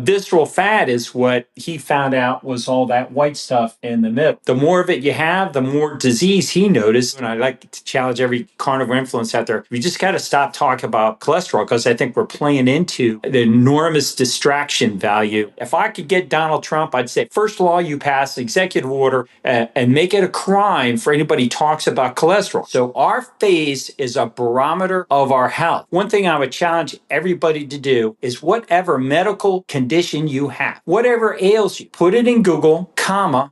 visceral fat is what he found out was all that white stuff in the middle. The more of it you have, the more disease he noticed. And I like to challenge every carnivore influence out there. We just got to stop talking about cholesterol because I think we're playing into the enormous distraction value. If I could get Donald Trump, I'd say, first of all, you pass executive order and make it a crime for anybody who talks about cholesterol. So our phase is a barometer of our health. One thing I would challenge everybody to do is whatever medical condition you have, whatever ails you, put it in Google,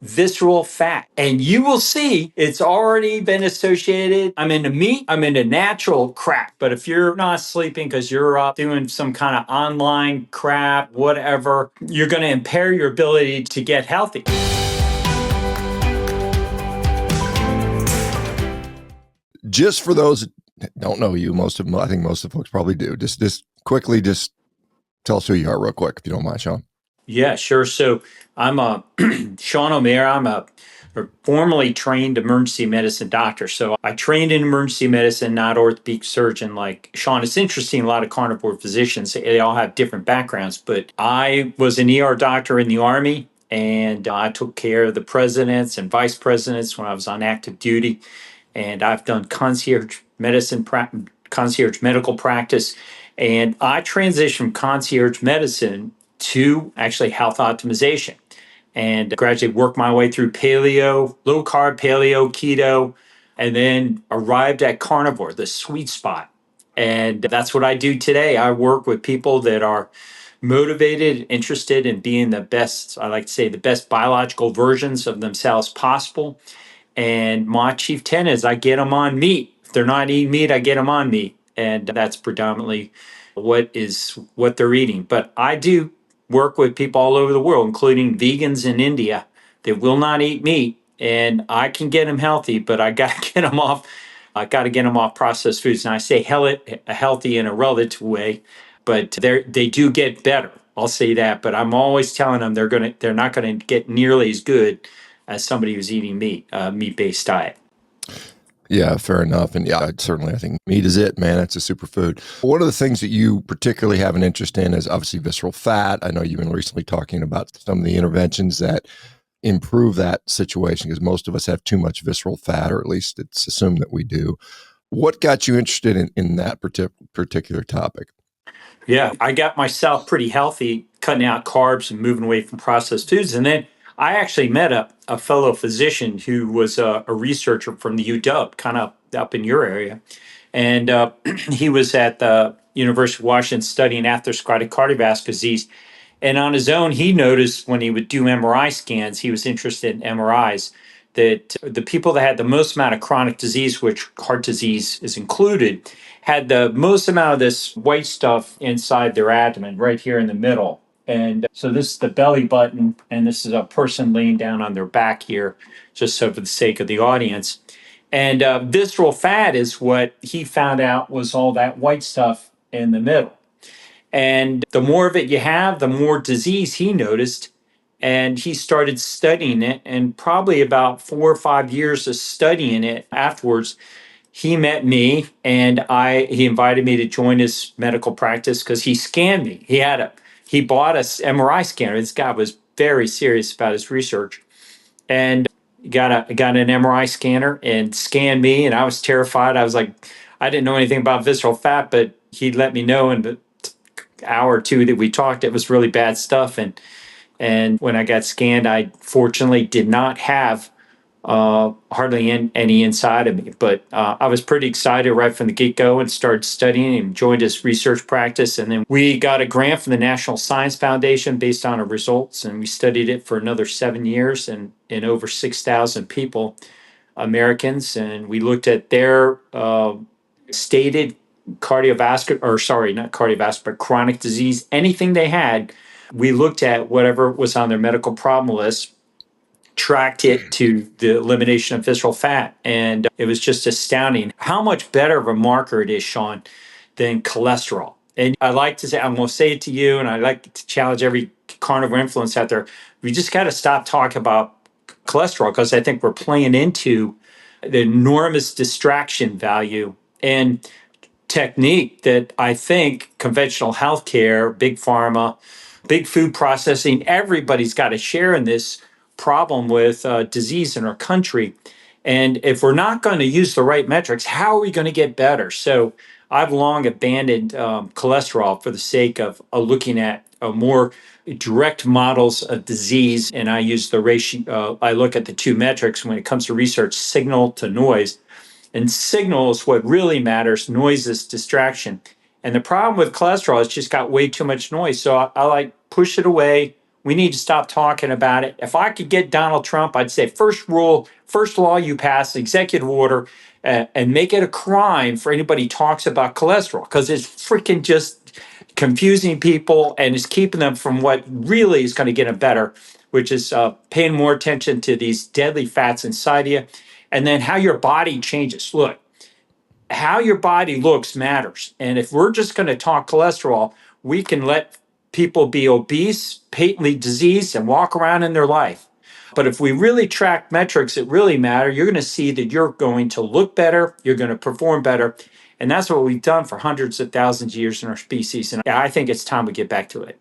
visceral fat, and you will see it's already been associated. I'm into meat, I'm into natural crap. But if you're not sleeping because you're up doing some kind of online crap, whatever, you're going to impair your ability to get healthy. Just for those that don't know you, I think most of the folks probably do. Just quickly, just tell us who you are real quick, if you don't mind, Shawn. Yeah, sure. So I'm Shawn O'Meara. I'm a formerly trained emergency medicine doctor. So I trained in emergency medicine, not orthopedic surgeon like Shawn. It's interesting, a lot of carnivore physicians, they all have different backgrounds, but I was an ER doctor in the Army, and I took care of the presidents and vice presidents when I was on active duty. And I've done concierge medical practice. And I transitioned from concierge medicine to actually health optimization, and gradually worked my way through paleo, low carb, paleo, keto, and then arrived at carnivore, the sweet spot. And that's what I do today. I work with people that are motivated, interested in being the best, I like to say, the best biological versions of themselves possible. And my chief tenet is I get them on meat. If they're not eating meat, I get them on meat. And that's predominantly what they're eating. But I do work with people all over the world, including vegans in India that will not eat meat. And I can get them healthy, but I got to get them off. I got to get them off processed foods. And I say healthy in a relative way, but they do get better. I'll say that. But I'm always telling them they're not going to get nearly as good as somebody who's eating meat-based diet. Yeah, fair enough. And yeah, I think meat is it, man. It's a superfood. One of the things that you particularly have an interest in is obviously visceral fat. I know you've been recently talking about some of the interventions that improve that situation because most of us have too much visceral fat, or at least it's assumed that we do. What got you interested in that particular topic? Yeah, I got myself pretty healthy, cutting out carbs and moving away from processed foods. And then I actually met a fellow physician who was a researcher from the UW, kind of up in your area. And he was at the University of Washington studying atherosclerotic cardiovascular disease. And on his own, he noticed when he would do MRI scans, he was interested in MRIs, that the people that had the most amount of chronic disease, which heart disease is included, had the most amount of this white stuff inside their abdomen, right here in the middle. And so this is the belly button, and this is a person laying down on their back here, just so for the sake of the audience. And visceral fat is what he found out was all that white stuff in the middle. And the more of it you have, the more disease he noticed. And he started studying it. And probably about 4 or 5 years of studying it afterwards, he met me, and he invited me to join his medical practice because he scanned me. He bought a MRI scanner. This guy was very serious about his research, and got an MRI scanner and scanned me. And I was terrified. I was like, I didn't know anything about visceral fat, but he let me know in the hour or two that we talked, it was really bad stuff. And when I got scanned, I fortunately did not have hardly any inside of me. But I was pretty excited right from the get-go and started studying and joined his research practice. And then we got a grant from the National Science Foundation based on our results. And we studied it for another 7 years and in over 6,000 people, Americans. And we looked at their stated chronic disease, anything they had. We looked at whatever was on their medical problem list, tracked it to the elimination of visceral fat. And it was just astounding how much better of a marker it is, Shawn, than cholesterol. And I like to say, I'm going to say it to you, and I like to challenge every carnivore influence out there. We just got to stop talking about cholesterol because I think we're playing into the enormous distraction value and technique that I think conventional healthcare, big pharma, big food processing. Everybody's got a share in this problem with disease in our country. And if we're not going to use the right metrics, how are we going to get better? So I've long abandoned cholesterol for the sake of looking at more direct models of disease. And I use the ratio, I look at the two metrics when it comes to research, signal to noise. And signal is what really matters. Noise is distraction. And the problem with cholesterol is just got way too much noise. So I like push it away. We need to stop talking about it. If I could get Donald Trump, I'd say first rule, first law you pass, executive order, and make it a crime for anybody who talks about cholesterol, because it's freaking just confusing people and it's keeping them from what really is going to get them better, which is paying more attention to these deadly fats inside you, and then how your body changes. Look, how your body looks matters. And if we're just going to talk cholesterol, we can let people be obese, patently diseased, and walk around in their life. But if we really track metrics that really matter, you're going to see that you're going to look better, you're going to perform better. And that's what we've done for hundreds of thousands of years in our species. And I think it's time we get back to it.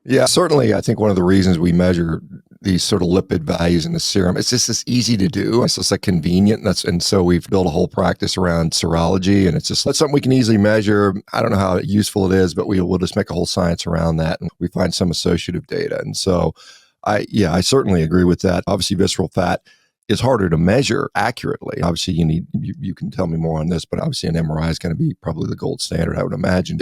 Yeah, certainly. I think one of the reasons we measure these sort of lipid values in the serum, it's just this easy to do. It's just like convenient. And so we've built a whole practice around serology, and it's just that's something we can easily measure. I don't know how useful it is, but we'll just make a whole science around that, and we find some associative data. And so I certainly agree with that. Obviously, visceral fat is harder to measure accurately. Obviously, you can tell me more on this, but obviously an MRI is going to be probably the gold standard, I would imagine.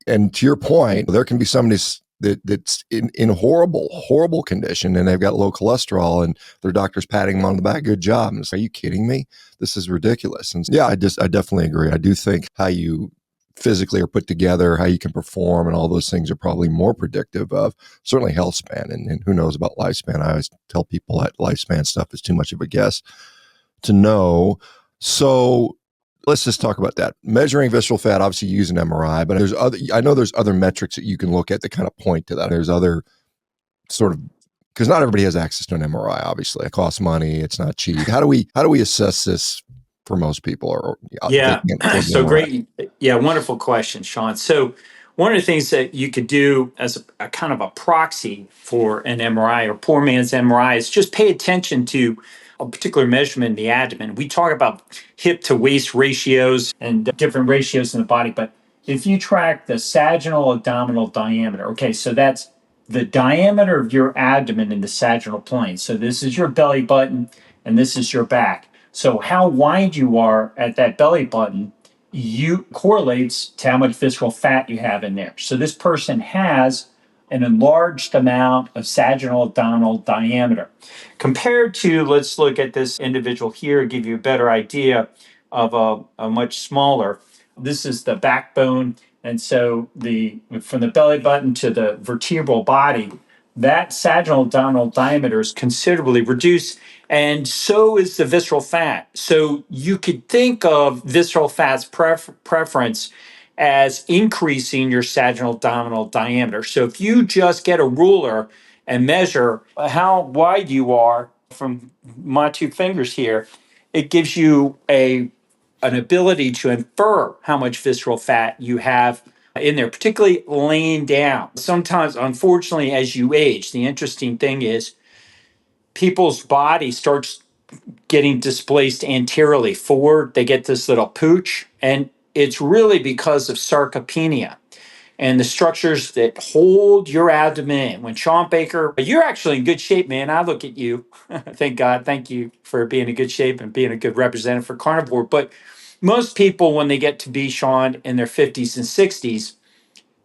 And to your point, there can be somebody that's in horrible condition, and they've got low cholesterol, and their doctor's patting them on the back. Good job. And it's, are you kidding me? This is ridiculous. And yeah, I definitely agree. I do think how you physically are put together, how you can perform, and all those things are probably more predictive of certainly health span. And who knows about lifespan? I always tell people that lifespan stuff is too much of a guess to know. So let's just talk about that. Measuring visceral fat, obviously you use an MRI, but I know there's other metrics that you can look at that kind of point to that. There's other sort of, because not everybody has access to an MRI, obviously. It costs money. It's not cheap. How do we assess this for most people? Yeah. So great. Yeah. Wonderful question, Shawn. So one of the things that you could do as a kind of a proxy for an MRI or poor man's MRI is just pay attention to a particular measurement in the abdomen. We talk about hip to waist ratios and different ratios in the body, but if you track the sagittal abdominal diameter, okay, so that's the diameter of your abdomen in the sagittal plane. So this is your belly button and this is your back. So how wide you are at that belly button correlates to how much visceral fat you have in there. So this person has an enlarged amount of sagittal abdominal diameter. Compared to, let's look at this individual here, give you a better idea of a much smaller. This is the backbone. And so from the belly button to the vertebral body, that sagittal abdominal diameter is considerably reduced, and so is the visceral fat. So you could think of visceral fat's preference as increasing your sagittal abdominal diameter. So if you just get a ruler and measure how wide you are from my two fingers here, it gives you an ability to infer how much visceral fat you have in there, particularly laying down. Sometimes, unfortunately, as you age, the interesting thing is people's body starts getting displaced anteriorly forward. They get this little pooch, and it's really because of sarcopenia and the structures that hold your abdomen. When ShawnBaker, you're actually in good shape, man. I look at you. Thank God. Thank you for being in good shape and being a good representative for Carnivore. But most people, when they get to be, Shawn, in their 50s and 60s,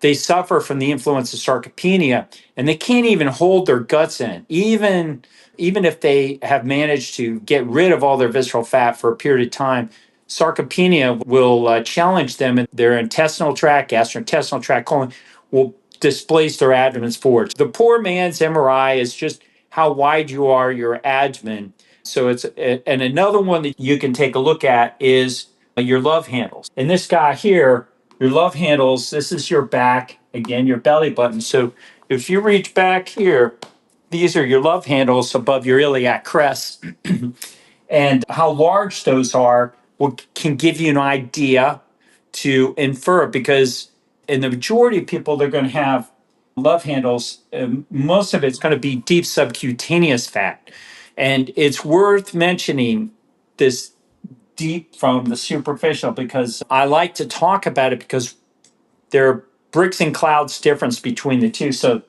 they suffer from the influence of sarcopenia, and they can't even hold their guts in. Even if they have managed to get rid of all their visceral fat for a period of time, sarcopenia will challenge them in their intestinal tract, gastrointestinal tract, colon, will displace their abdomens forward. The poor man's MRI is just how wide you are, your abdomen. So and another one that you can take a look at is your love handles. And this guy here, your love handles, this is your back, again, your belly button. So if you reach back here, these are your love handles above your iliac crest. And how large those are can give you an idea to infer, because in the majority of people, they're going to have love handles, most of it's going to be deep subcutaneous fat. And it's worth mentioning this deep from the superficial because I like to talk about it because there are bricks and clouds difference between the two. So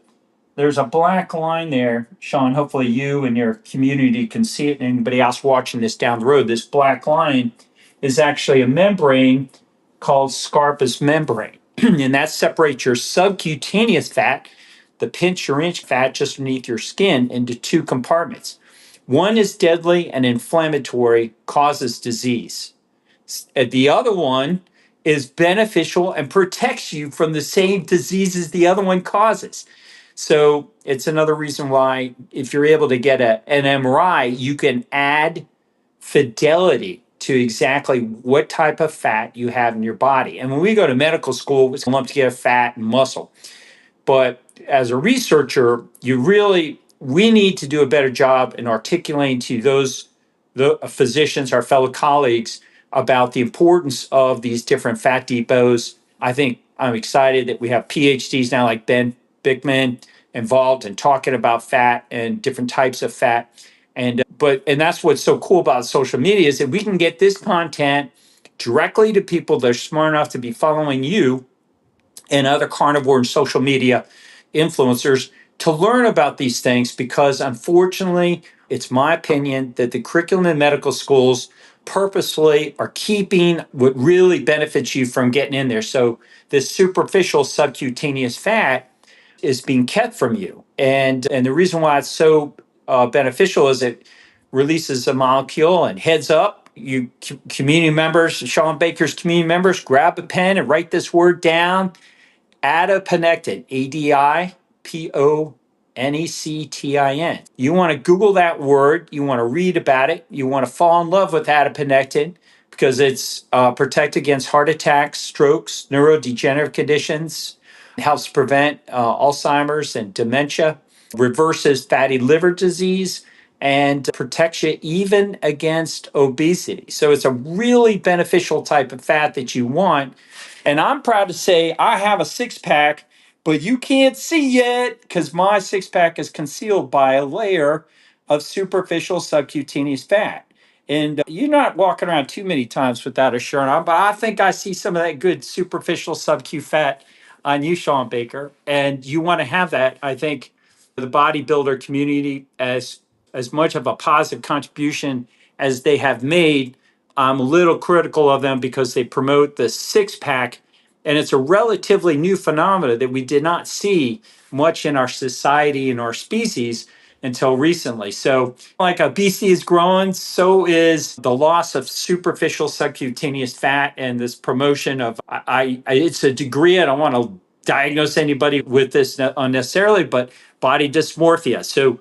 there's a black line there, Shawn. Hopefully you and your community can see it, and anybody else watching this down the road. This black line is actually a membrane called Scarpa's membrane. And that separates your subcutaneous fat, the pinch or inch fat just beneath your skin, into two compartments. One is deadly and inflammatory, causes disease. The other one is beneficial and protects you from the same diseases the other one causes. So it's another reason why, if you're able to get an MRI, you can add fidelity to exactly what type of fat you have in your body. And when we go to medical school, it's lumped together fat and muscle. But as a researcher, we need to do a better job in articulating to the physicians, our fellow colleagues, about the importance of these different fat depots. I think I'm excited that we have PhDs now like Ben Bickman involved in talking about fat and different types of fat. And that's what's so cool about social media is that we can get this content directly to people that are smart enough to be following you and other carnivore and social media influencers to learn about these things, because unfortunately, it's my opinion that the curriculum in medical schools purposefully are keeping what really benefits you from getting in there. So this superficial subcutaneous fat is being kept from you. And the reason why it's so beneficial is it releases a molecule, and heads up, you community members, ShawnBaker's community members, grab a pen and write this word down. Adiponectin, Adiponectin. You want to Google that word. You want to read about it. You want to fall in love with adiponectin because it's protect against heart attacks, strokes, neurodegenerative conditions. It helps prevent Alzheimer's and dementia, reverses fatty liver disease, and protects you even against obesity. So it's a really beneficial type of fat that you want. And I'm proud to say I have a six pack, but you can't see yet because my six pack is concealed by a layer of superficial subcutaneous fat. And you're not walking around too many times without a shirt on, but I think I see some of that good superficial subcu fat on you, ShawnBaker. And you want to have that. I think the bodybuilder community, as much of a positive contribution as they have made, I'm a little critical of them because they promote the six pack, and it's a relatively new phenomenon that we did not see much in our society and our species until recently. So, like obesity is growing, so is the loss of superficial subcutaneous fat, and this promotion of it's a degree. I don't want to diagnose anybody with this unnecessarily, but body dysmorphia. So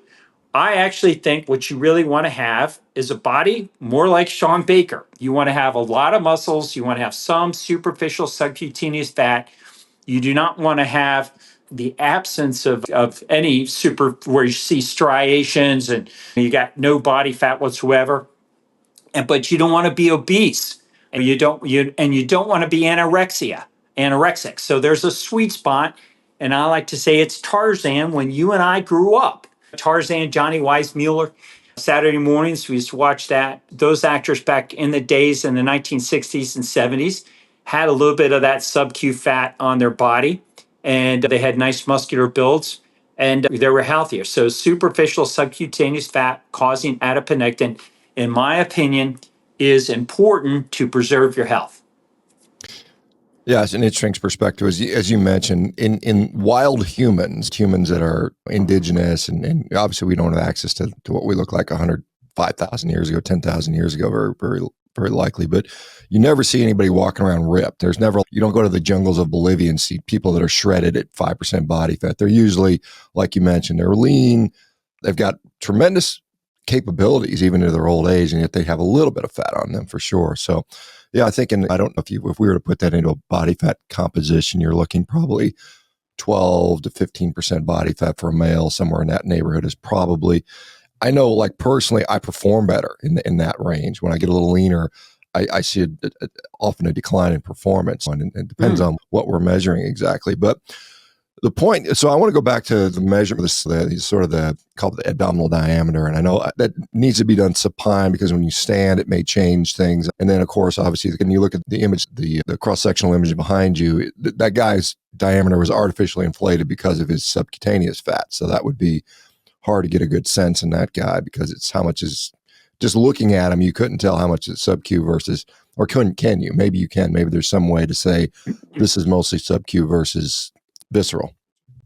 I actually think what you really want to have is a body more like ShawnBaker. You want to have a lot of muscles. You want to have some superficial subcutaneous fat. You do not want to have the absence of any where you see striations and you got no body fat whatsoever. But you don't want to be obese, and you don't want to be anorexic. So there's a sweet spot, and I like to say it's Tarzan when you and I grew up. Tarzan, Johnny Weissmuller, Saturday mornings we used to watch that. Those actors back in the days in the 1960s and 70s had a little bit of that sub-Q fat on their body, and they had nice muscular builds, and they were healthier. So superficial subcutaneous fat causing adiponectin, in my opinion, is important to preserve your health. Yeah, it's an interesting perspective. As you mentioned, in wild humans that are indigenous, and obviously we don't have access to what we look like 105,000 years ago, 10,000 years ago, very, very, very likely. But you never see anybody walking around ripped. You don't go to the jungles of Bolivia and see people that are shredded at 5% body fat. They're usually, like you mentioned, they're lean. They've got tremendous capabilities even into their old age, and yet they have a little bit of fat on them for sure. So yeah, I think, and I don't know if we were to put that into a body fat composition, you're looking probably 12 to 15% body fat for a male, somewhere in that neighborhood is probably. I know, like personally, I perform better in that range. When I get a little leaner, I see often a decline in performance, and it depends on what we're measuring exactly. But The point, so I want to go back to the measurement, sort of called the abdominal diameter. And I know that needs to be done supine because when you stand, it may change things. And then, of course, obviously, when you look at the image, the cross-sectional image behind you, that guy's diameter was artificially inflated because of his subcutaneous fat. So that would be hard to get a good sense in that guy because it's how much is, just looking at him, you couldn't tell how much is sub-Q versus, or can you? Maybe you can. Maybe there's some way to say this is mostly sub-Q versus visceral.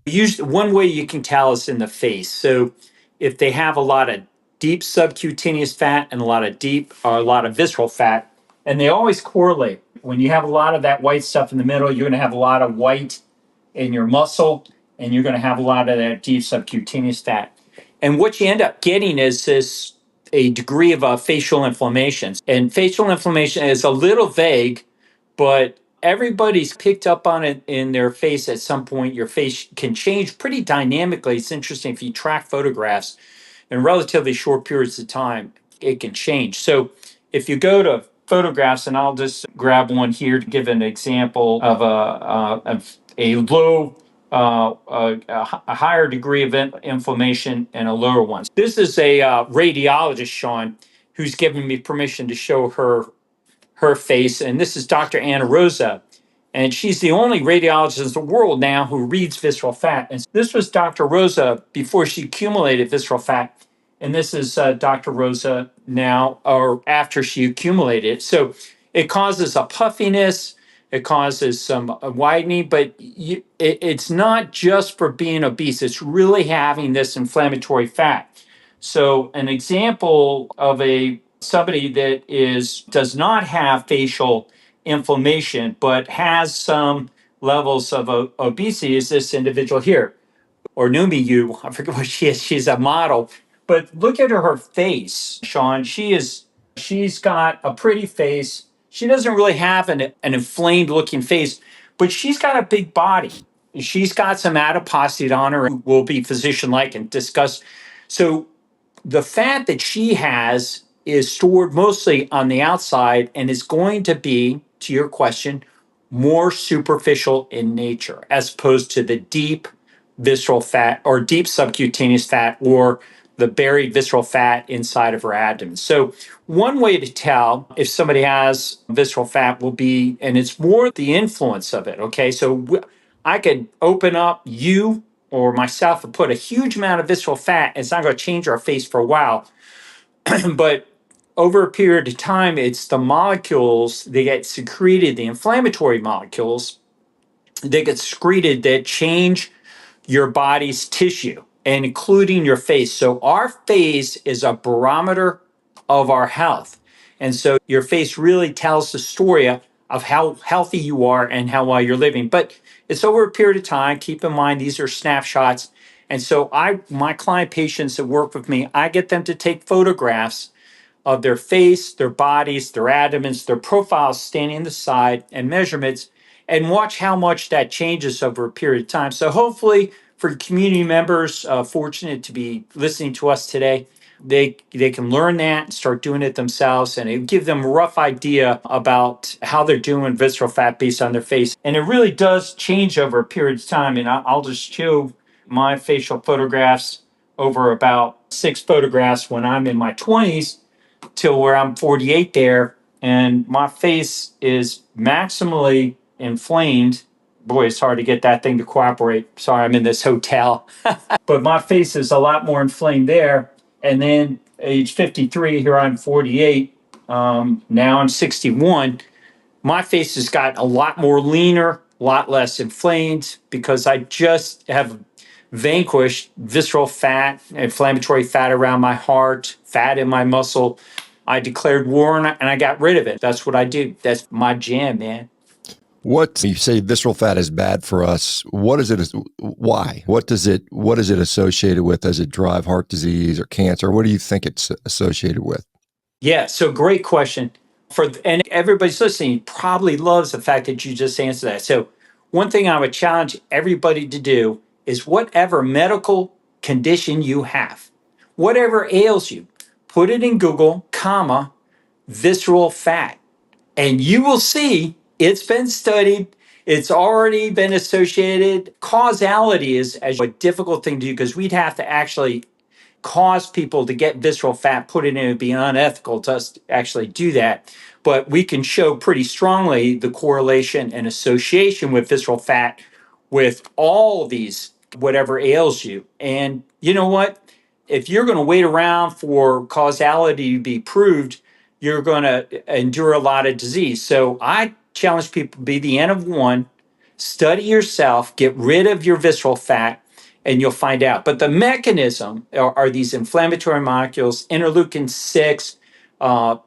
Usually, one way you can tell is in the face. So if they have a lot of deep subcutaneous fat and a lot of deep or a lot of visceral fat, and they always correlate. When you have a lot of that white stuff in the middle, you're going to have a lot of white in your muscle, and you're going to have a lot of that deep subcutaneous fat. And what you end up getting is a degree of facial inflammation. And facial inflammation is a little vague, but everybody's picked up on it in their face at some point. Your face can change pretty dynamically. It's interesting if you track photographs in relatively short periods of time, it can change. So if you go to photographs, and I'll just grab one here to give an example of a low, a higher degree of inflammation and a lower one. This is a radiologist, Shawn, who's given me permission to show her face. And this is Dr. Anna Rosa. And she's the only radiologist in the world now who reads visceral fat. And this was Dr. Rosa before she accumulated visceral fat. And this is Dr. Rosa now or after she accumulated it. So it causes a puffiness, it causes some widening, but it's not just for being obese. It's really having this inflammatory fat. So an example of somebody that does not have facial inflammation but has some levels of obesity is this individual here, or Numi Yu. I forget what she is. She's a model, but look at her face, Shawn. She's got a pretty face. She doesn't really have an inflamed looking face, but she's got a big body. She's got some adiposity on her, and will be physician like and discuss. So the fat that she has is stored mostly on the outside and is going to be, to your question, more superficial in nature as opposed to the deep visceral fat or deep subcutaneous fat or the buried visceral fat inside of her abdomen. So one way to tell if somebody has visceral fat will be, and it's more the influence of it. Okay, so I could open up you or myself and put a huge amount of visceral fat. It's not going to change our face for a while, but over a period of time, it's the molecules that get secreted, the inflammatory molecules that get secreted that change your body's tissue, and including your face. So our face is a barometer of our health. And so your face really tells the story of how healthy you are and how well you're living. But it's over a period of time. Keep in mind, these are snapshots. And so my client patients that work with me, I get them to take photographs of their face, their bodies, their abdomens, their profiles standing on the side, and measurements, and watch how much that changes over a period of time. So hopefully for community members fortunate to be listening to us today, they can learn that, start doing it themselves, and it give them a rough idea about how they're doing visceral fat based on their face. And it really does change over a period of time. And I'll just show my facial photographs over about 6 photographs when I'm in my 20s till where I'm 48 there, and my face is maximally inflamed. Boy, it's hard to get that thing to cooperate. Sorry, I'm in this hotel. But my face is a lot more inflamed there. And then age 53, here I'm 48. Now I'm 61. My face has got a lot more leaner, a lot less inflamed because I just have vanquished visceral fat, inflammatory fat around my heart, fat in my muscle. I declared war and I got rid of it. That's what I do. That's my jam, man. What you say visceral fat is bad for us? What is it? Why? What is it associated with? Does it drive heart disease or cancer? What do you think it's associated with? Yeah, so great question. And everybody's listening probably loves the fact that you just answered that. So one thing I would challenge everybody to do is whatever medical condition you have, whatever ails you, put it in Google, visceral fat, and you will see it's been studied. It's already been associated. Causality is a difficult thing to do because we'd have to actually cause people to get visceral fat put in. It would be unethical to us to actually do that. But we can show pretty strongly the correlation and association with visceral fat with all these, whatever ails you. And you know what? If you're going to wait around for causality to be proved, you're going to endure a lot of disease. So I challenge people to be the N of one, study yourself, get rid of your visceral fat, and you'll find out. But the mechanism are these inflammatory molecules, interleukin 6,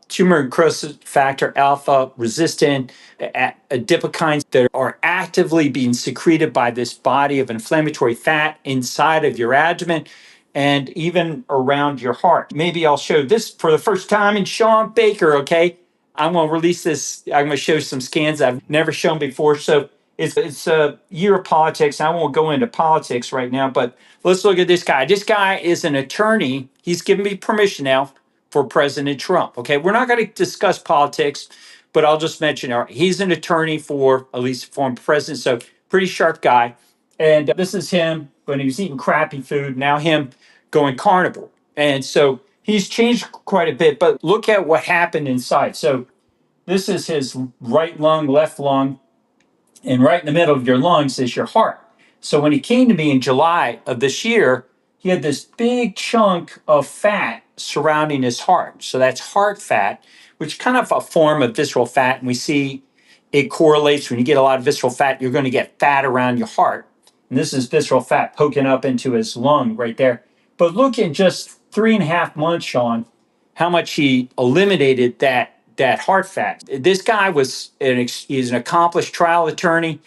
tumor necrosis factor alpha resistant, adipokines that are actively being secreted by this body of inflammatory fat inside of your abdomen and even around your heart. Maybe I'll show this for the first time in ShawnBaker, okay? I'm going to release this. I'm going to show some scans I've never shown before. So it's a year of politics. I won't go into politics right now, but let's look at this guy. This guy is an attorney. He's given me permission now for President Trump. Okay, we're not going to discuss politics, but I'll just mention he's an attorney for at least former president. So pretty sharp guy. And this is him when he was eating crappy food. Now him going carnivore. And so he's changed quite a bit. But look at what happened inside. So this is his right lung, left lung, and right in the middle of your lungs is your heart. So when he came to me in July of this year, he had this big chunk of fat surrounding his heart. So that's heart fat, which is kind of a form of visceral fat. And we see it correlates when you get a lot of visceral fat, you're going to get fat around your heart. And this is visceral fat poking up into his lung right there. But look in just 3.5 months, Shawn, how much he eliminated that heart fat. This guy he's an accomplished trial attorney.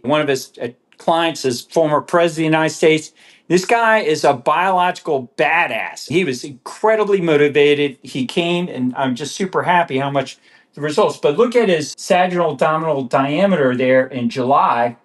One of his clients is former president of the United States. This guy is a biological badass. He was incredibly motivated. He came, and I'm just super happy how much the results. But look at his sagittal abdominal diameter there in July,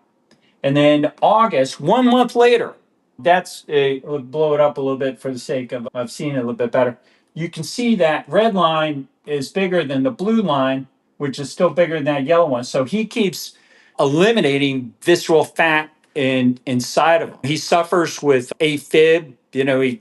and then August, 1 month later. We'll blow it up a little bit for the sake of seeing it a little bit better. You can see that red line is bigger than the blue line, which is still bigger than that yellow one. So he keeps eliminating visceral fat inside of him. He suffers with AFib.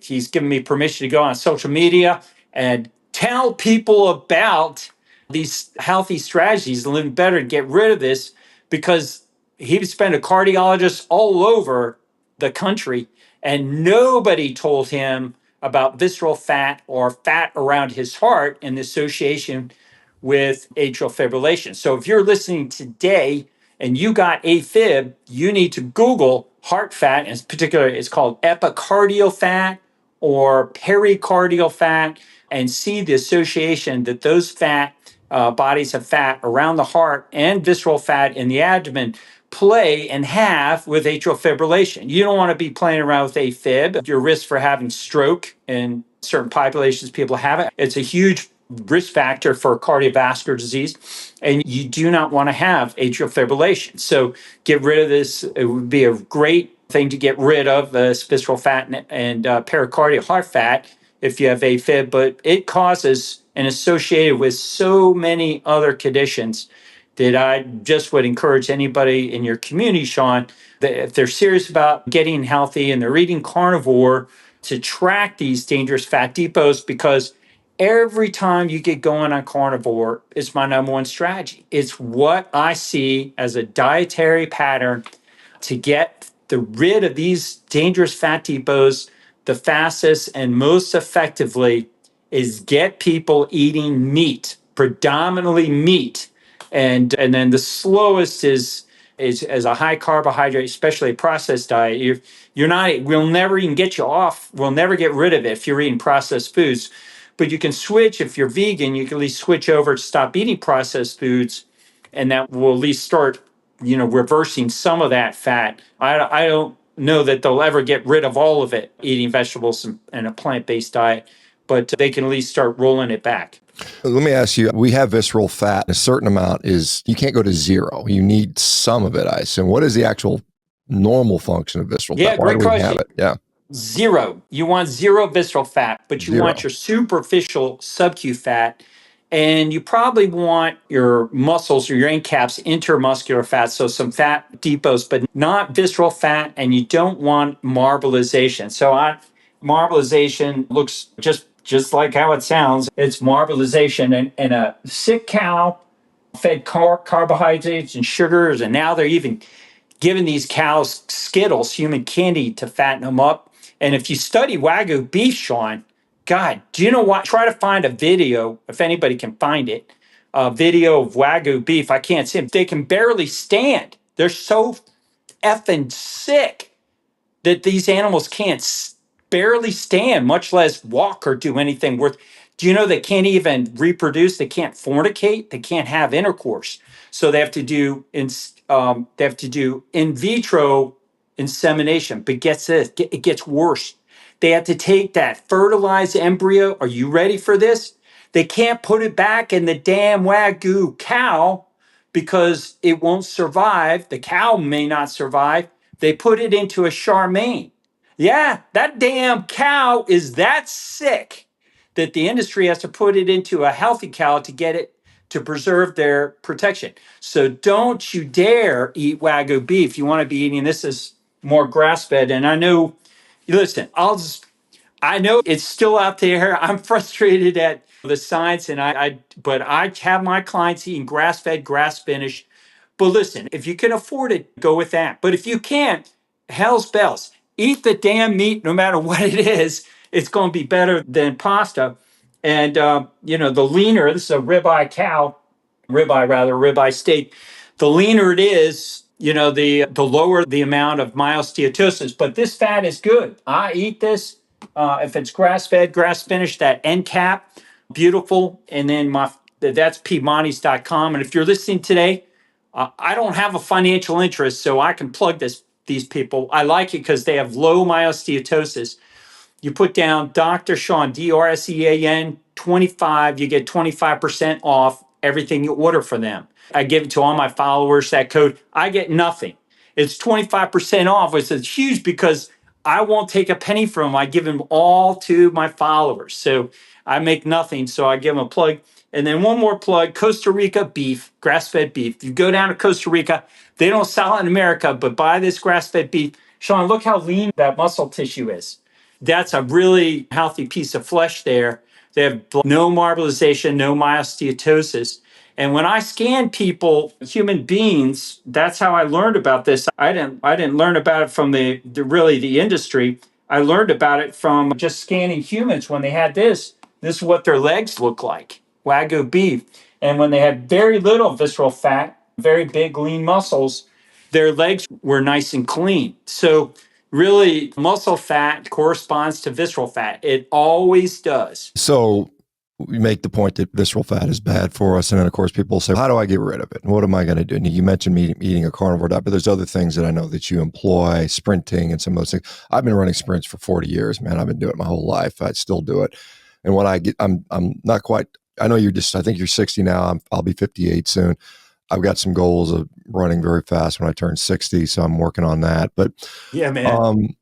He's given me permission to go on social media and tell people about these healthy strategies to live better and get rid of this, because he would spend a cardiologist all over the country and nobody told him about visceral fat or fat around his heart and the association with atrial fibrillation. So if you're listening today and you got AFib, you need to Google heart fat, and in particular, it's called epicardial fat or pericardial fat, and see the association that those bodies of fat around the heart and visceral fat in the abdomen play and have with atrial fibrillation. You don't want to be playing around with AFib. Your risk for having stroke in certain populations, people have it. It's a huge risk factor for cardiovascular disease, and you do not want to have atrial fibrillation. So get rid of this. It would be a great thing to get rid of this visceral fat and pericardial heart fat if you have AFib, but it causes and associated with so many other conditions that I just would encourage anybody in your community, Shawn, that if they're serious about getting healthy and they're eating carnivore, to track these dangerous fat depots, because every time you get going on carnivore, it's my number one strategy. It's what I see as a dietary pattern to get rid of these dangerous fat depots the fastest and most effectively is get people eating meat, predominantly meat. And then the slowest is as a high carbohydrate, especially a processed diet. We'll never even get you off. We'll never get rid of it if you're eating processed foods. But you can switch. If you're vegan, you can at least switch over to stop eating processed foods, and that will at least start, reversing some of that fat. I don't know that they'll ever get rid of all of it, eating vegetables and a plant-based diet, but they can at least start rolling it back. Let me ask you, we have visceral fat. A certain amount you can't go to zero. You need some of it, I assume. What is the actual normal function of visceral fat? Why do we have it? Yeah. Zero. You want zero visceral fat, but you want your superficial subcu fat And you probably want your muscles or your end caps intermuscular fat, so some fat depots, but not visceral fat, and you don't want marbleization. Marbleization looks just like how it sounds. It's marbleization, and a sick cow fed carbohydrates and sugars, and now they're even giving these cows Skittles, human candy, to fatten them up. And if you study Wagyu beef, Shawn, God, do you know what? Try to find a video, if anybody can find it, a video of Wagyu beef. I can't see them. They can barely stand. They're so effing sick that these animals can't barely stand, much less walk or do anything worth. Do you know they can't even reproduce? They can't fornicate. They can't have intercourse. So they have to do in vitro insemination. But gets this, it gets worse. They have to take that fertilized embryo. Are you ready for this? They can't put it back in the damn Wagyu cow because it won't survive. The cow may not survive. They put it into a Charmaine. Yeah, that damn cow is that sick that the industry has to put it into a healthy cow to get it to preserve their protection. So don't you dare eat Wagyu beef. You want to be eating this is more grass fed. And I know, listen, I know it's still out there. I'm frustrated at the science, but I have my clients eating grass fed, grass finished. But listen, if you can afford it, go with that. But if you can't, hell's bells. Eat the damn meat no matter what it is. It's going to be better than pasta. And, the leaner, this is a ribeye steak. The leaner it is, the lower the amount of myosteatosis. But this fat is good. I eat this. If it's grass fed, grass finished, that end cap, beautiful. And then that's Piedmontes.com. And if you're listening today, I don't have a financial interest, so I can plug these people. I like it because they have low myosteatosis. You put down Dr. Shawn, DRSEAN 25, you get 25% off everything you order for them. I give it to all my followers, that code. I get nothing. It's 25% off, which is huge because I won't take a penny from them. I give them all to my followers. So I make nothing, so I give them a plug. And then one more plug, Costa Rica beef, grass-fed beef. You go down to Costa Rica, they don't sell it in America, but buy this grass-fed beef. Shawn, look how lean that muscle tissue is. That's a really healthy piece of flesh there. They have no marbleization, no myosteatosis. And when I scan people, human beings, that's how I learned about this. I didn't learn about it from the industry. I learned about it from just scanning humans when they had this. This is what their legs look like, Wagyu beef. And when they had very little visceral fat, very big lean muscles, their legs were nice and clean. So really, muscle fat corresponds to visceral fat. It always does. So we make the point that visceral fat is bad for us. And then, of course, people say, how do I get rid of it? And what am I going to do? And you mentioned eating a carnivore diet, but there's other things that I know that you employ, sprinting and some of those things. I've been running sprints for 40 years, man. I've been doing it my whole life. I still do it. And when I'm not quite, I know I think you're 60 now. I'll be 58 soon. I've got some goals of running very fast when I turn 60. So I'm working on that. But yeah, man.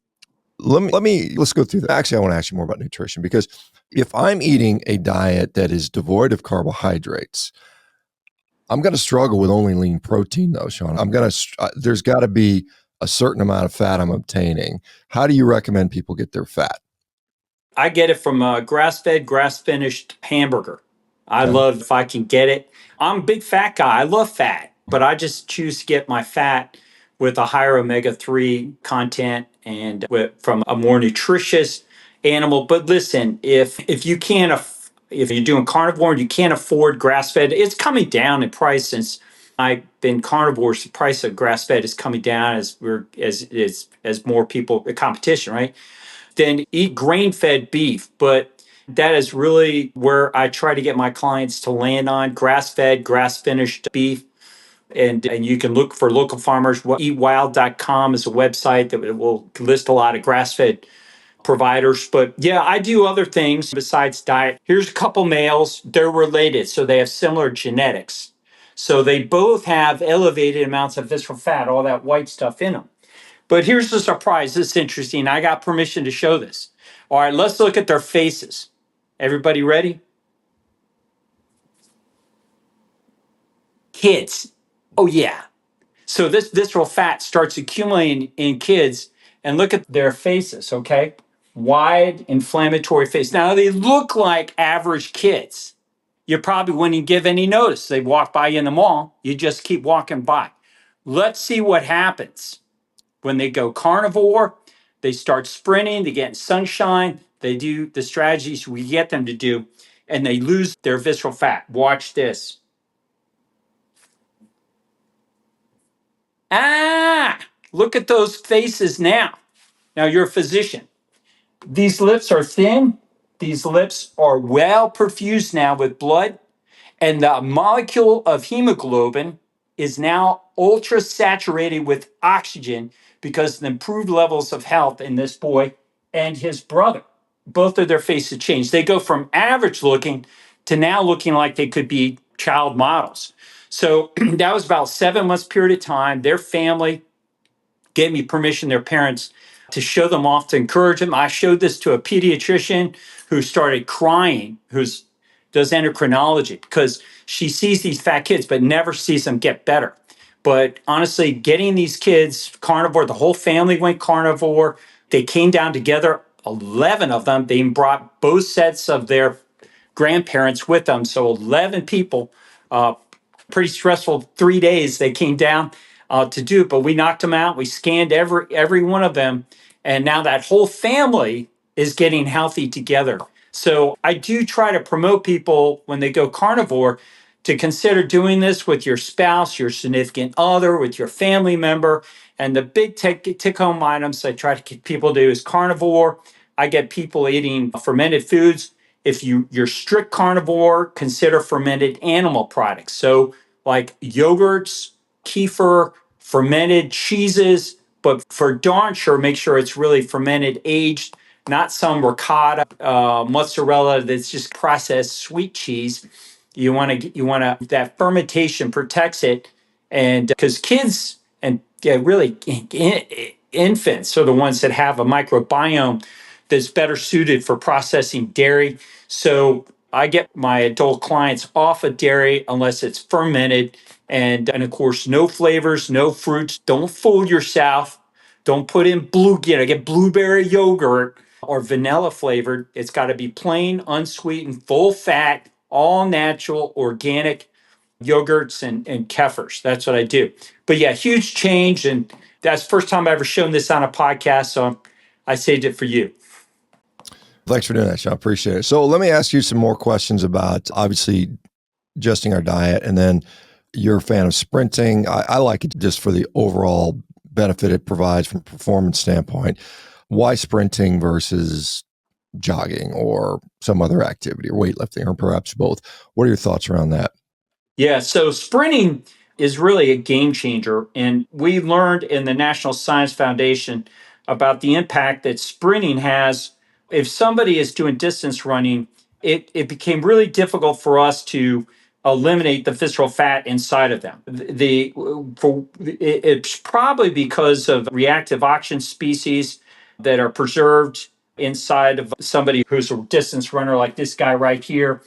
Let's go through that. Actually, I want to ask you more about nutrition, because if I'm eating a diet that is devoid of carbohydrates, I'm going to struggle with only lean protein though, Shawn. There's got to be a certain amount of fat I'm obtaining. How do you recommend people get their fat? I get it from a grass-fed, grass-finished hamburger. I love if I can get it. I'm a big fat guy. I love fat, but I just choose to get my fat with a higher omega-3 content and from a more nutritious animal. But listen, if you're doing carnivore and you can't afford grass-fed, it's coming down in price since I've been carnivore. The price of grass-fed is coming down as more people, the competition, right? Then eat grain-fed beef. But that is really where I try to get my clients to land on grass-fed, grass-finished beef. And you can look for local farmers. Eatwild.com is a website that will list a lot of grass-fed providers. But yeah, I do other things besides diet. Here's a couple males. They're related, so they have similar genetics. So they both have elevated amounts of visceral fat, all that white stuff in them. But here's the surprise. This is interesting. I got permission to show this. All right, let's look at their faces. Everybody ready? Kids. Oh, yeah. So this visceral fat starts accumulating in kids, and look at their faces, okay? Wide inflammatory face. Now they look like average kids. You probably wouldn't give any notice. They walk by you in the mall. You just keep walking by. Let's see what happens when they go carnivore. They start sprinting, they get in sunshine, they do the strategies we get them to do, and they lose their visceral fat. Watch this. Ah, look at those faces now. Now you're a physician. These lips are thin. These lips are well perfused now with blood. And the molecule of hemoglobin is now ultra saturated with oxygen because of the improved levels of health in this boy and his brother. Both of their faces change. They go from average looking to now looking like they could be child models. So that was about 7 months period of time. Their family gave me permission, their parents, to show them off, to encourage them. I showed this to a pediatrician who started crying, who's does endocrinology, because she sees these fat kids but never sees them get better. But honestly, getting these kids carnivore, the whole family went carnivore. They came down together, 11 of them. They brought both sets of their grandparents with them. So 11 people, pretty stressful 3 days they came down to do it, but we knocked them out. We scanned every one of them, and now that whole family is getting healthy together. So I do try to promote people when they go carnivore to consider doing this with your spouse, your significant other, with your family member. And the big take home items I try to get people to do is carnivore. I get people eating fermented foods. If you're strict carnivore, consider fermented animal products. So like yogurts, kefir, fermented cheeses, but for darn sure, make sure it's really fermented, aged, not some ricotta, mozzarella that's just processed sweet cheese. You want to that fermentation protects it, and because kids and yeah, really infants are the ones that have a microbiome that's better suited for processing dairy. So I get my adult clients off of dairy unless it's fermented. And of course, no flavors, no fruits. Don't fool yourself. Don't put in get blueberry yogurt or vanilla flavored. It's got to be plain, unsweetened, full fat, all natural, organic yogurts and kefirs. That's what I do. But yeah, huge change. And that's the first time I've ever shown this on a podcast. So I saved it for you. Thanks for doing that, Shawn. Appreciate it. So let me ask you some more questions about obviously adjusting our diet, and then you're a fan of sprinting. I like it just for the overall benefit it provides from a performance standpoint. Why sprinting versus jogging or some other activity or weightlifting or perhaps both? What are your thoughts around that? Yeah, so sprinting is really a game changer. And we learned in the National Science Foundation about the impact that sprinting has. If somebody is doing distance running, it became really difficult for us to eliminate the visceral fat inside of them. It's probably because of reactive oxygen species that are preserved inside of somebody who's a distance runner, like this guy right here.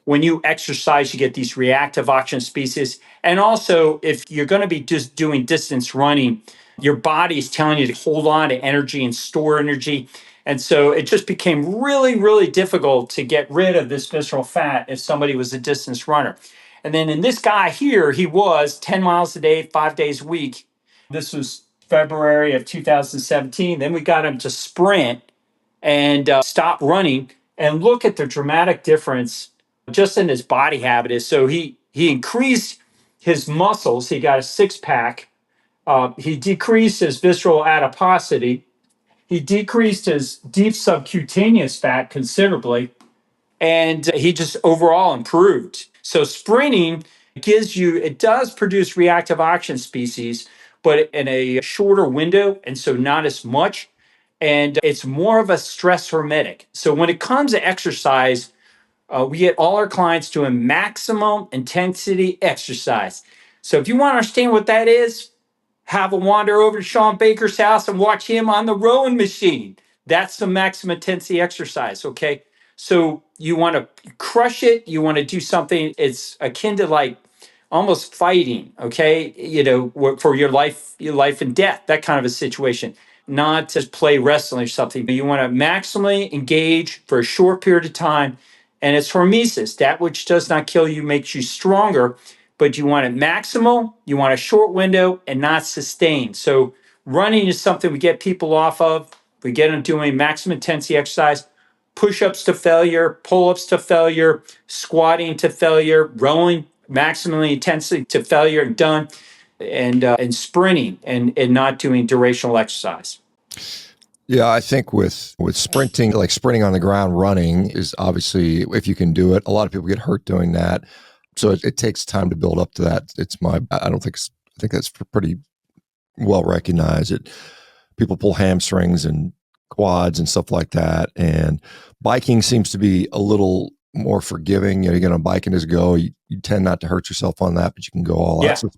When you exercise, you get these reactive oxygen species. And also, if you're going to be just doing distance running, your body is telling you to hold on to energy and store energy. And so it just became really, really difficult to get rid of this visceral fat if somebody was a distance runner. And then in this guy here, he was 10 miles a day, 5 days a week. This was February of 2017. Then we got him to sprint and stop running, and look at the dramatic difference just in his body habit. So he increased his muscles. He got a six pack. He decreased his visceral adiposity. He decreased his deep subcutaneous fat considerably, and he just overall improved. So sprinting it does produce reactive oxygen species, but in a shorter window, and so not as much. And it's more of a stress hormetic. So when it comes to exercise, we get all our clients doing maximum intensity exercise. So if you want to understand what that is, have a wander over to ShawnBaker's house and watch him on the rowing machine. That's the maximum intensity exercise, okay? So you want to crush it. You want to do something, it's akin to like almost fighting, okay, for your life and death, that kind of a situation. Not to play wrestling or something, but you want to maximally engage for a short period of time. And it's hormesis. That which does not kill you makes you stronger, but you want it maximal, you want a short window and not sustained. So running is something we get people off of. We get them doing maximum intensity exercise, push-ups to failure, pull-ups to failure, squatting to failure, rowing maximally intensity to failure and done, and sprinting and not doing durational exercise. Yeah, I think with sprinting, like sprinting on the ground, running is obviously, if you can do it, a lot of people get hurt doing that. So it takes time to build up to that. I think that's pretty well recognized. People pull hamstrings and quads and stuff like that. And biking seems to be a little more forgiving. You get on a bike and just go. You tend not to hurt yourself on that, but you can go all out. So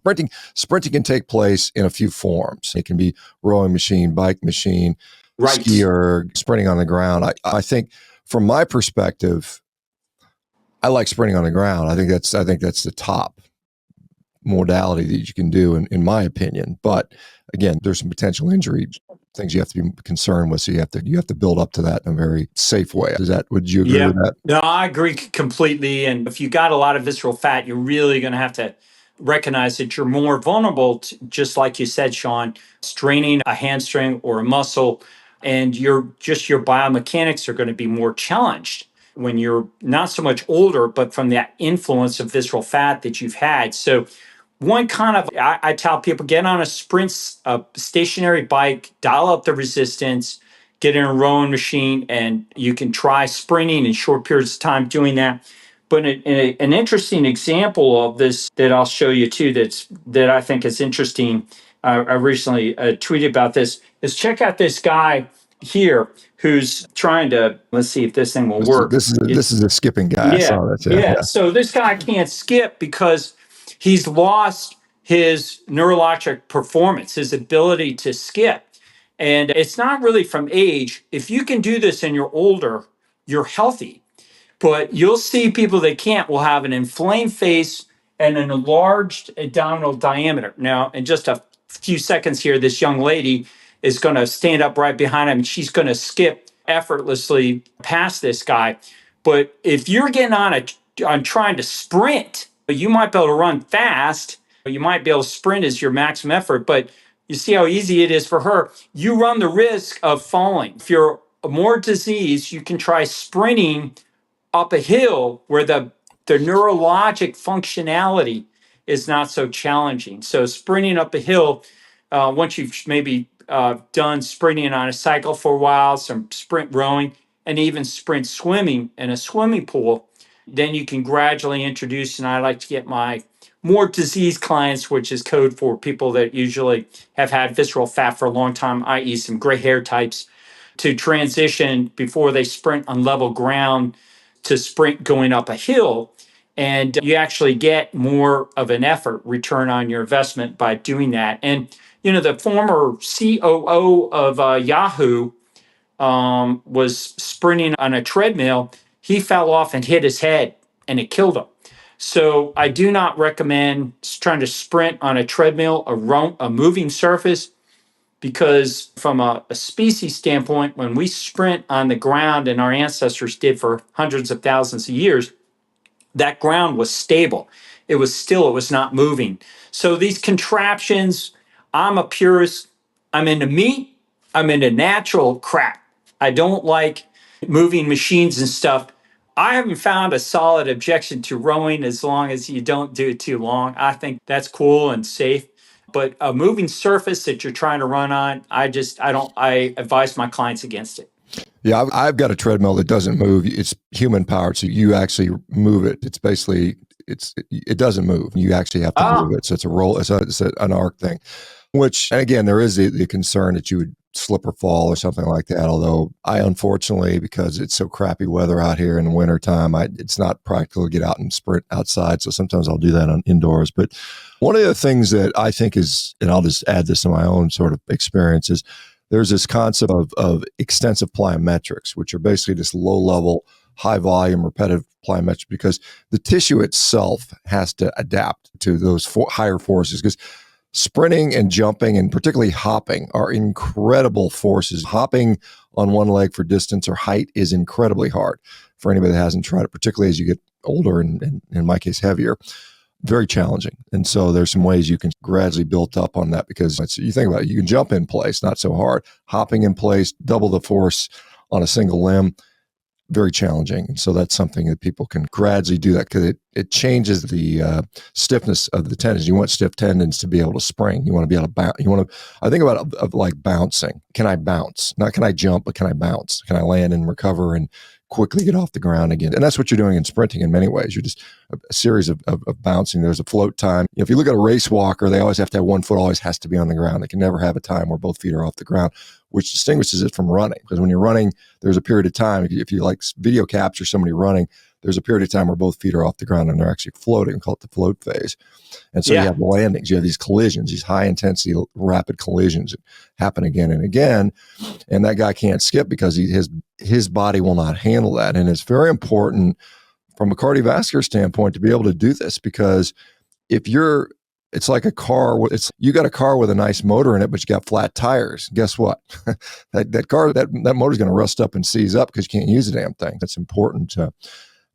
sprinting can take place in a few forms. It can be rowing machine, bike machine, right, skier, sprinting on the ground. I think from my perspective, I like sprinting on the ground. I think that's the top modality that you can do in my opinion. But again, there's some potential injury things you have to be concerned with. So you have to build up to that in a very safe way. Would you agree with that? No, I agree completely. And if you got a lot of visceral fat, you're really going to have to recognize that you're more vulnerable to, just like you said, Shawn, straining a hamstring or a muscle, and your biomechanics are going to be more challenged when you're not so much older, but from that influence of visceral fat that you've had. So one kind of, I tell people, get on a stationary bike, dial up the resistance, get in a rowing machine, and you can try sprinting in short periods of time doing that. But an interesting example of this that I'll show you too, that I think is interesting, I recently tweeted about this, is check out this guy here who's trying to, let's see if this thing will work. This is a skipping guy. Yeah. So this guy can't skip because he's lost his neurologic performance, his ability to skip. And it's not really from age. If you can do this and you're older, you're healthy. But you'll see people that can't will have an inflamed face and an enlarged abdominal diameter. Now, in just a few seconds here, this young lady is going to stand up right behind him. She's going to skip effortlessly past this guy. But if you're getting on trying to sprint, you might be able to run fast. You might be able to sprint as your maximum effort, but you see how easy it is for her. You run the risk of falling. If you're more diseased, you can try sprinting up a hill where the neurologic functionality is not so challenging. So sprinting up a hill, once you've maybe done sprinting on a cycle for a while, some sprint rowing, and even sprint swimming in a swimming pool, then you can gradually introduce, and I like to get my more diseased clients, which is code for people that usually have had visceral fat for a long time, i.e. some gray hair types, to transition before they sprint on level ground to sprint going up a hill. And you actually get more of an effort return on your investment by doing that. And, the former COO of Yahoo was sprinting on a treadmill. He fell off and hit his head and it killed him. So I do not recommend trying to sprint on a treadmill, a moving surface, because from a species standpoint, when we sprint on the ground, and our ancestors did for hundreds of thousands of years, that ground was stable. It was still, it was not moving. So these contraptions, I'm a purist. I'm into meat. I'm into natural crap. I don't like moving machines and stuff. I haven't found a solid objection to rowing as long as you don't do it too long. I think that's cool and safe. But a moving surface that you're trying to run on, I advise my clients against it. Yeah, I've got a treadmill that doesn't move. It's human powered, so you actually move it. It's basically, it doesn't move. You actually have to move it. So it's a roll. It's an arc thing. Which, and again, there is the concern that you would slip or fall or something like that. Although I, unfortunately, because it's so crappy weather out here in the wintertime, it's not practical to get out and sprint outside. So sometimes I'll do that indoors. But one of the things that I think is, and I'll just add this to my own sort of experiences, there's this concept of extensive plyometrics, which are basically this low level, high volume, repetitive plyometrics, because the tissue itself has to adapt to those higher forces. Because sprinting and jumping, and particularly hopping, are incredible forces. Hopping on one leg for distance or height is incredibly hard for anybody that hasn't tried it, particularly as you get older and in my case, heavier. Very challenging. And so there's some ways you can gradually build up on that, because you think about it, you can jump in place, not so hard. Hopping in place, double the force on a single limb, very challenging. And so that's something that people can gradually do, that because it changes the stiffness of the tendons. You want stiff tendons to be able to spring. You want to be able to bounce. I think about it of like bouncing. Can I bounce? Not can I jump, but can I bounce? Can I land and recover and quickly get off the ground again? And that's what you're doing in sprinting in many ways. You're just a series of bouncing. There's a float time. If you look at a race walker, they always have to have one foot always has to be on the ground. They can never have a time where both feet are off the ground, which distinguishes it from running. Because when you're running, there's a period of time, if you like video capture somebody running, there's a period of time where both feet are off the ground and they're actually floating. We call it the float phase. And so you have landings, you have these collisions, these high intensity, rapid collisions that happen again and again. And that guy can't skip because his body will not handle that. And it's very important from a cardiovascular standpoint to be able to do this, because it's like a car. You got a car with a nice motor in it, but you got flat tires. Guess what? that motor's going to rust up and seize up because you can't use the damn thing. It's important to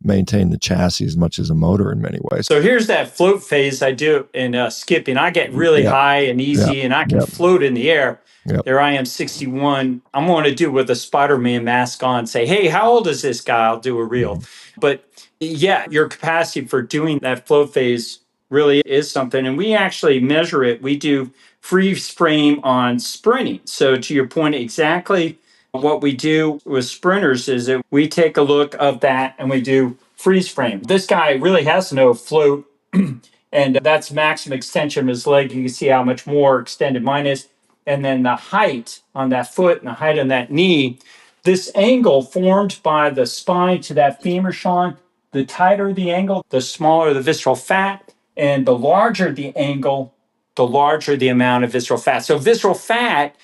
maintain the chassis as much as a motor in many ways. So here's that float phase I do in skipping. I get really high and easy, and I can float in the air. There I am, 61. I'm going to do with a Spider-Man mask on, say, hey, how old is this guy? I'll do a reel. But yeah, your capacity for doing that float phase really is something. And we actually measure it. We do freeze frame on sprinting. So to your point, exactly what we do with sprinters is that we take a look of that and we do freeze frame. This guy really has no float, and that's maximum extension of his leg. You can see how much more extended mine is. And then the height on that foot and the height on that knee, this angle formed by the spine to that femur, Shawn, the tighter the angle, the smaller the visceral fat, and the larger the angle, the larger the amount of visceral fat. So visceral fat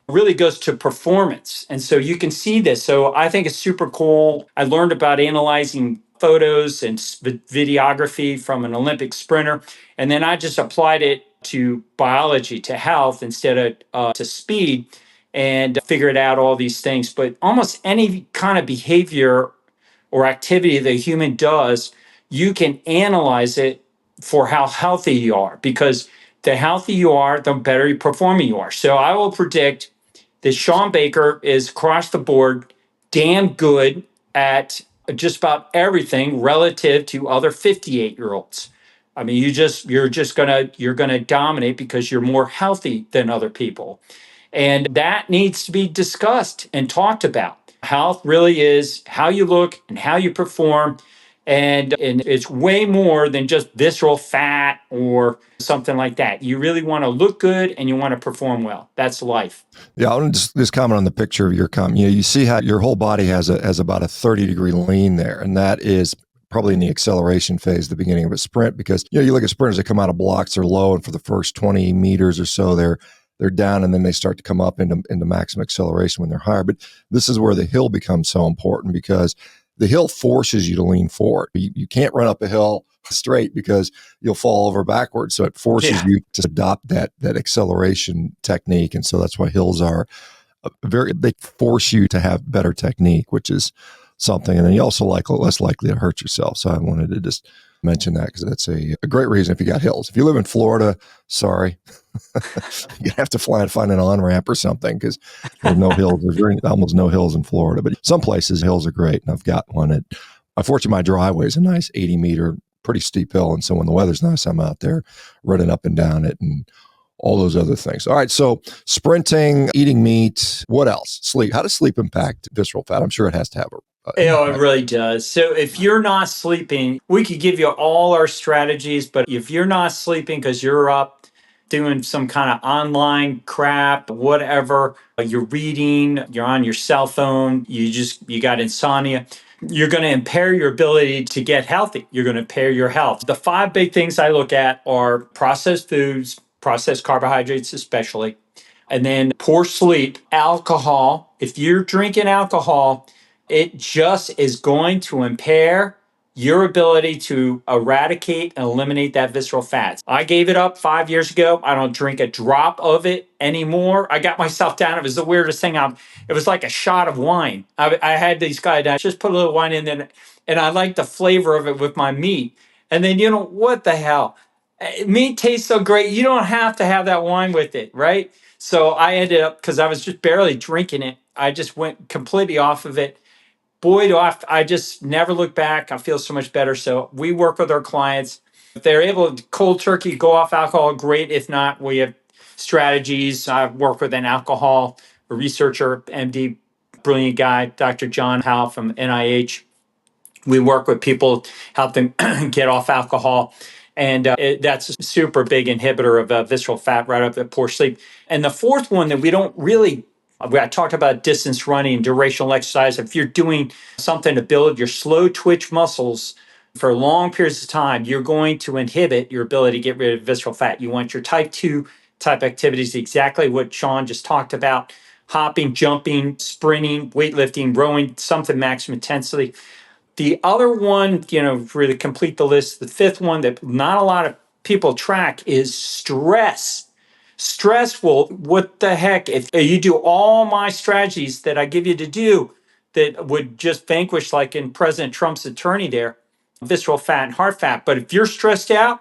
really goes to performance. And so you can see this. So I think it's super cool. I learned about analyzing photos and videography from an Olympic sprinter. And then I just applied it to biology, to health, instead of to speed, and figured out all these things. But almost any kind of behavior or activity that a human does, you can analyze it for how healthy you are, because the healthier you are, the better performing you are. So I will predict that ShawnBaker is across the board damn good at just about everything relative to other 58-year-olds. I mean, you're gonna dominate because you're more healthy than other people. And that needs to be discussed and talked about. Health really is how you look and how you perform. And it's way more than just visceral fat or something like that. You really want to look good and you want to perform well. That's life. Yeah, I want to just comment on the picture of your comment. You see how your whole body has about a 30-degree lean there, and that is probably in the acceleration phase, the beginning of a sprint, because you look at sprinters that come out of blocks, they're low, and for the first 20 meters or so, they're down, and then they start to come up into maximum acceleration when they're higher. But this is where the hill becomes so important, because the hill forces you to lean forward. You can't run up a hill straight because you'll fall over backwards. So it forces you to adopt that acceleration technique. And so that's why hills are they force you to have better technique, which is something. And then you also less likely to hurt yourself. So I wanted to just mention that, because that's a great reason if you got hills. If you live in Florida, sorry, you have to find an on-ramp or something, because there's no hills. There's almost no hills in Florida, but some places hills are great. And I've got one unfortunately, my driveway is a nice 80-meter, pretty steep hill. And so when the weather's nice, I'm out there running up and down it and all those other things. All right. So sprinting, eating meat, what else? Sleep. How does sleep impact visceral fat? I'm sure it has to have it really does. So if you're not sleeping, we could give you all our strategies, but if you're not sleeping because you're up doing some kind of online crap, whatever, you're reading, you're on your cell phone, you got insomnia, you're going to impair your ability to get healthy. You're going to impair your health. The 5 big things I look at are processed foods, processed carbohydrates especially, And then poor sleep, alcohol. If you're drinking alcohol, it just is going to impair your ability to eradicate and eliminate that visceral fat. I gave it up 5 years ago. I don't drink a drop of it anymore. I got myself down. It was the weirdest thing. It was like a shot of wine. I had these guys, I just put a little wine in there, and I like the flavor of it with my meat. And then, what the hell? Meat tastes so great. You don't have to have that wine with it, right? So I ended up, because I was just barely drinking it, I just went completely off of it. Boy, I just never look back. I feel so much better. So we work with our clients. If they're able to cold turkey go off alcohol, great. If not, we have strategies. I work with an alcohol researcher, MD, brilliant guy, Dr. John Howe from NIH. We work with people, help them get off alcohol. And that's a super big inhibitor of visceral fat, right up at poor sleep. And the fourth one that we don't really, I talked about distance running, durational exercise. If you're doing something to build your slow twitch muscles for long periods of time, you're going to inhibit your ability to get rid of visceral fat. You want your type 2 type activities, exactly what Shawn just talked about: hopping, jumping, sprinting, weightlifting, rowing, something maximum intensity. The other one, for to complete the list, the fifth one that not a lot of people track is stress. Stress will, what the heck, if you do all my strategies that I give you to do that would just vanquish, like in President Trump's attorney there, visceral fat and heart fat. But if you're stressed out,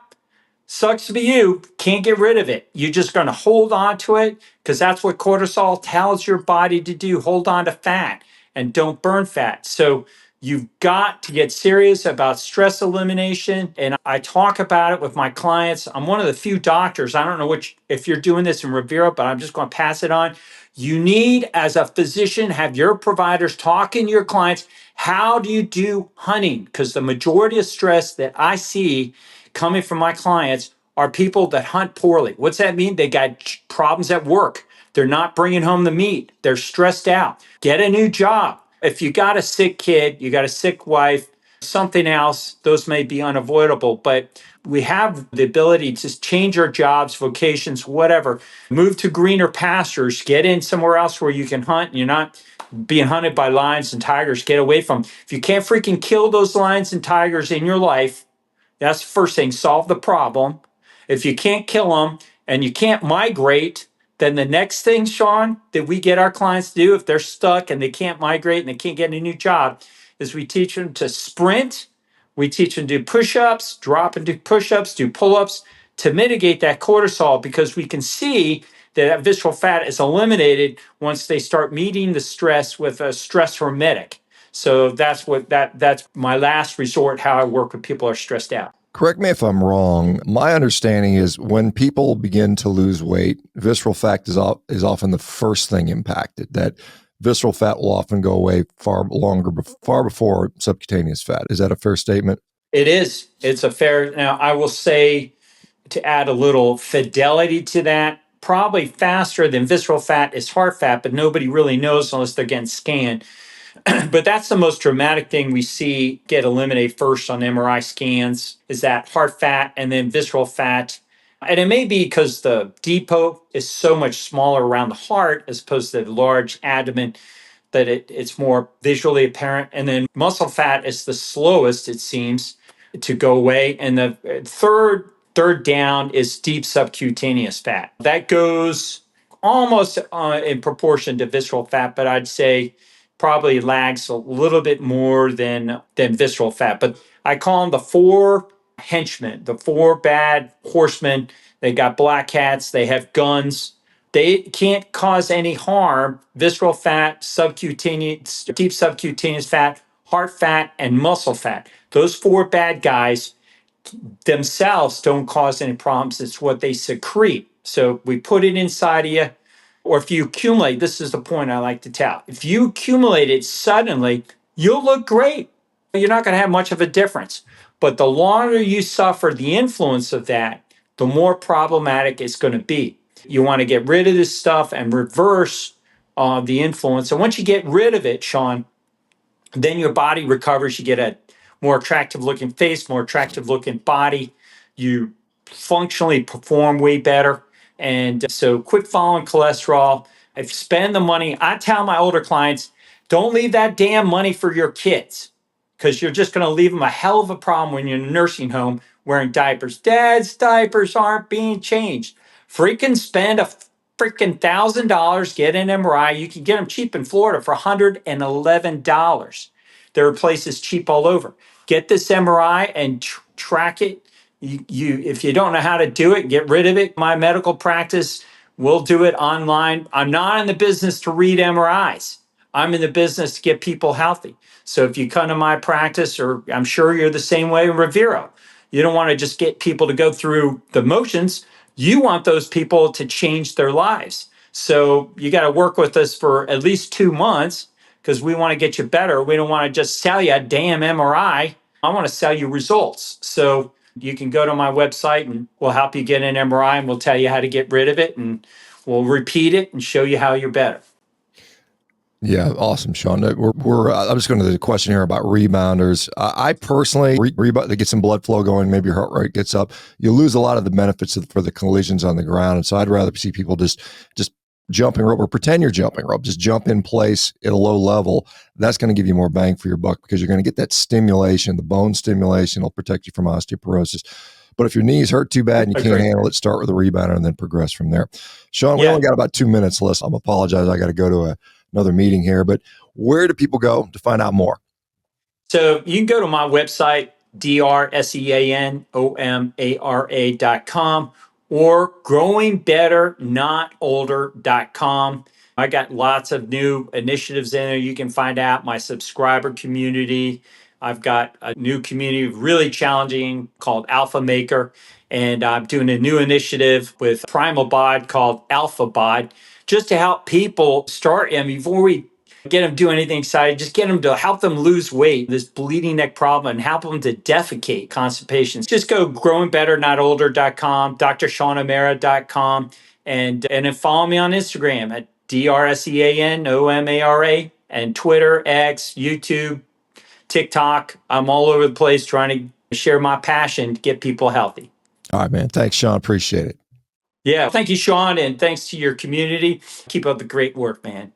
sucks to be you, can't get rid of it. You're just going to hold on to it because that's what cortisol tells your body to do. Hold on to fat and don't burn fat. So you've got to get serious about stress elimination. And I talk about it with my clients. I'm one of the few doctors, I don't know if you're doing this in Revero, but I'm just going to pass it on. You need, as a physician, have your providers talking to your clients. How do you do hunting? Because the majority of stress that I see coming from my clients are people that hunt poorly. What's that mean? They got problems at work. They're not bringing home the meat. They're stressed out. Get a new job. If you got a sick kid, you got a sick wife, something else, those may be unavoidable, but we have the ability to change our jobs, vocations, whatever, move to greener pastures, get in somewhere else where you can hunt and you're not being hunted by lions and tigers. Get away from them. If you can't freaking kill those lions and tigers in your life, that's the first thing. Solve the problem. If you can't kill them and you can't migrate, then the next thing, Shawn, that we get our clients to do if they're stuck and they can't migrate and they can't get a new job is we teach them to sprint. We teach them to do push-ups, drop and do push-ups, do pull-ups to mitigate that cortisol, because we can see that visceral fat is eliminated once they start meeting the stress with a stress hormetic. So that's my last resort, how I work with people who are stressed out. Correct me if I'm wrong. My understanding is when people begin to lose weight, visceral fat is often the first thing impacted. That visceral fat will often go away far before subcutaneous fat. Is that a fair statement? It is. It's a fair. Now, I will say, to add a little fidelity to that, probably faster than visceral fat is heart fat, but nobody really knows unless they're getting scanned. But that's the most dramatic thing we see get eliminated first on MRI scans, is that heart fat and then visceral fat. And it may be because the depot is so much smaller around the heart as opposed to the large abdomen that it's more visually apparent. And then muscle fat is the slowest, it seems, to go away. And the third down is deep subcutaneous fat. That goes almost in proportion to visceral fat, but I'd say probably lags a little bit more than visceral fat. But I call them the four henchmen, the four bad horsemen. They got black hats, they have guns. They can't cause any harm. Visceral fat, subcutaneous, deep subcutaneous fat, heart fat, and muscle fat. Those four bad guys themselves don't cause any problems. It's what they secrete. So we put it inside of you. Or if you accumulate, this is the point I like to tell. If you accumulate it suddenly, you'll look great. You're not going to have much of a difference. But the longer you suffer the influence of that, the more problematic it's going to be. You want to get rid of this stuff and reverse the influence. And once you get rid of it, Shawn, then your body recovers. You get a more attractive looking face, more attractive looking body. You functionally perform way better. And so quit following cholesterol. If you spend the money, I tell my older clients, don't leave that damn money for your kids because you're just going to leave them a hell of a problem when you're in a nursing home wearing diapers. Dad's diapers aren't being changed. Freaking spend a freaking $1,000, get an MRI. You can get them cheap in Florida for $111. There are places cheap all over. Get this MRI and track it. If you don't know how to do it, get rid of it. My medical practice will do it online. I'm not in the business to read MRIs. I'm in the business to get people healthy. So if you come to my practice, or I'm sure you're the same way in Revero, you don't want to just get people to go through the motions. You want those people to change their lives. So you got to work with us for at least 2 months because we want to get you better. We don't want to just sell you a damn MRI. I want to sell you results. So you can go to my website and we'll help you get an MRI and we'll tell you how to get rid of it and we'll repeat it and show you how you're better. Yeah, awesome, Shawn. I'm just going to the question here about rebounders. I personally rebound, they get some blood flow going, maybe your heart rate gets up. You lose a lot of the benefits for the collisions on the ground, and so I'd rather see people just jumping rope or pretend you're jumping rope. Just jump in place at a low level. That's going to give you more bang for your buck because you're going to get that stimulation, the bone stimulation. It'll protect you from osteoporosis. But if your knees hurt too bad and you can't handle it, start with a rebounder and then progress from there. Shawn, we only got about 2 minutes left. I'm apologize. I got to go to another meeting here, but where do people go to find out more? So you can go to my website, drseanomara.com or growingbetternotolder.com. I got lots of new initiatives in there. You can find out my subscriber community. I've got a new community really challenging called Alpha Maker. And I'm doing a new initiative with Primal Bod called Alpha Bod, just to help people start. And before we get them to do anything exciting, just get them to help them lose weight, this bleeding neck problem, and help them to defecate, constipation. Just go growingbetterNotOlder.com, drShawnOmara.com, and then follow me on Instagram at drseanomara, and Twitter, X, YouTube, TikTok. I'm all over the place trying to share my passion to get people healthy. All right, man. Thanks, Shawn. Appreciate it. Yeah. Thank you, Shawn, and thanks to your community. Keep up the great work, man.